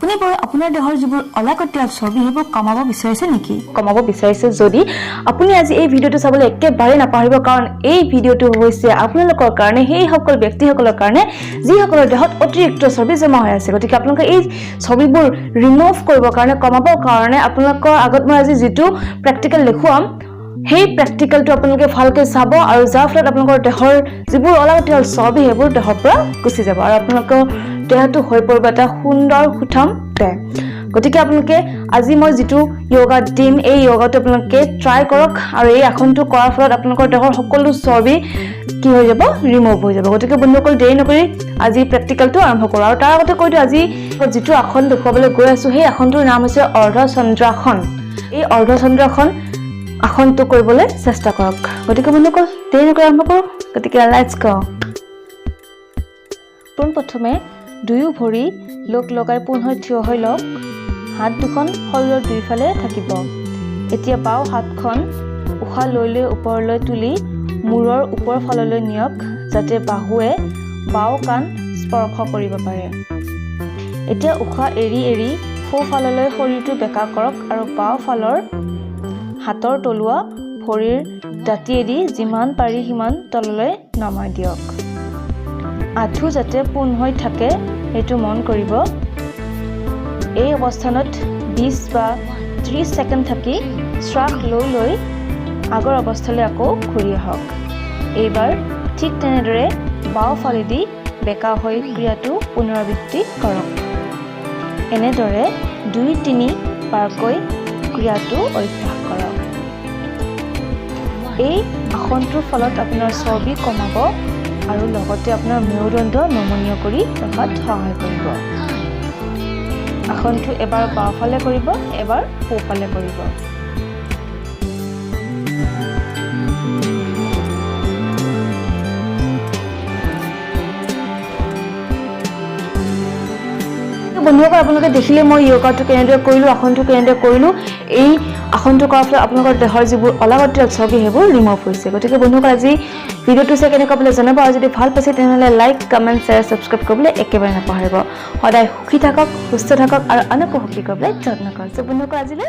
আপুনি বাৰু আপোনাৰ দেহৰ যিবোৰ অলাগতিয়াল চৰ্বি সেইবোৰ কমাব বিচাৰিছে নেকি? কমাব বিচাৰিছে যদি আপুনি আজি এই ভিডিঅ'টো চাবলৈ একেবাৰে নাপাহৰিব, কাৰণ এই ভিডিঅ'টো হৈছে আপোনালোকৰ কাৰণে, সেই সকল ব্যক্তিসকলৰ কাৰণে যিসকলৰ দেহত অতিৰিক্ত চৰ্বি জমা হৈ আছে। গতিকে আপোনালোকে এই চৰ্বিবোৰ ৰিমুভ কৰিবৰ কাৰণে, কমাবৰ কাৰণে আপোনালোকৰ আগত মই আজি যিটো প্ৰেক্টিকেল দেখুৱাম সেই প্ৰেক্টিকেলটো আপোনালোকে ভালকে চাব, আৰু যাৰ ফলত আপোনালোকৰ দেহৰ যিবোৰ অলাগতিয়াল চৰ্বি সেইবোৰ দেহৰ পৰা গুচি যাব আৰু আপোনালোকৰ দেহটো হৈ পৰিব এটা সুন্দৰ সুঠাম দেহ। গতিকে আপোনালোকে আজি মই যিটো য়োগা দিম এই য়োগাটো আপোনালোকে ট্ৰাই কৰক, আৰু এই আসনটো কৰাৰ ফলত আপোনালোকৰ দেহৰ সকলো চৰ্বি কি হৈ যাব, ৰিমুভ হৈ যাব। গতিকে বন্ধুসকল দেৰি নকৰি আজি প্ৰেক্টিকেলটো আৰম্ভ কৰোঁ। আৰু তাৰ আগতে কৈ দিওঁ, আজি যিটো আসন দেখুৱাবলৈ গৈ আছোঁ সেই আসনটোৰ নাম হৈছে অৰ্ধচন্দ্ৰাসন। এই অৰ্ধচন্দ্ৰাসন আসনটো কৰিবলৈ চেষ্টা কৰক। গতিকে বন্ধুসকল দেৰি নকৰি আৰম্ভ কৰোঁ। গতিকে লেটছ গো। পোনপ্ৰথমে দুয়ো ভৰি লগ লগাই পোনহৈ থিয় হৈ লওক। হাত দুখন শৰীৰৰ দুইফালে থাকিব। এতিয়া বাওঁ হাতখন উশাহ লৈ লৈ ওপৰলৈ তুলি মূৰৰ ওপৰ ফাললৈ নিয়ক, যাতে বাহুৱে বাওঁ কাণ স্পৰ্শ কৰিব পাৰে। এতিয়া উশাহ এৰি এৰি সোঁফাললৈ শৰীৰটো বেকা কৰক আৰু বাওঁ ফালৰ হাতৰ তলুৱা ভৰিৰ দাঁতিয়েদি যিমান পাৰি সিমান তললৈ নমাই দিয়ক। আঁঠু যাতে পোন হৈ থাকে সেইটো মন কৰিব। এই অৱস্থানত 20 বা 30 ছেকেণ্ড থাকি শ্বাস লৈ লৈ আগৰ অৱস্থালৈ আকৌ ঘূৰি আহক। এইবাৰ ঠিক তেনেদৰে বাওঁ ফালেদি বেকা হৈ ক্ৰিয়াটো পুনৰাবৃত্তি কৰক। এনেদৰে 2-3 বাৰকৈ ক্ৰিয়াটো অভ্যাস কৰক। এই আসনটোৰ ফলত আপোনাৰ চৰ্বি কমাব আৰু লগতে আপোনাৰ মেৰুদণ্ড নমনীয় কৰি ৰখাত সহায় কৰিব। আসনটো এবাৰ বাওঁফালে কৰিব, এবাৰ সোঁফালে কৰিব। বন্ধুসকল আপোনালোকে দেখিলে মই য়োগাটো কেনেদৰে কৰিলোঁ, আসনটো কেনেদৰে কৰিলোঁ। এই আসনটো কৰাৰ ফলত আপোনালোকৰ দেহৰ যিবোৰ অলাগতিয়াল চৰ্বি সেইবোৰ ৰিমুভ হৈছে। গতিকে বন্ধুসকল আজি ভিডিঅ'টো চাই কেনেকুৱা পালে জনাব, আৰু যদি ভাল পাইছে তেনেহ'লে লাইক, কমেণ্ট, শ্বেয়াৰ, ছাবস্ক্ৰাইব কৰিবলৈ একেবাৰে নাপাহৰিব। সদায় সুখী থাকক, সুস্থ থাকক আৰু আনকো সুখী কৰিবলৈ যত্ন কৰক। বন্ধুসকল আজিলৈ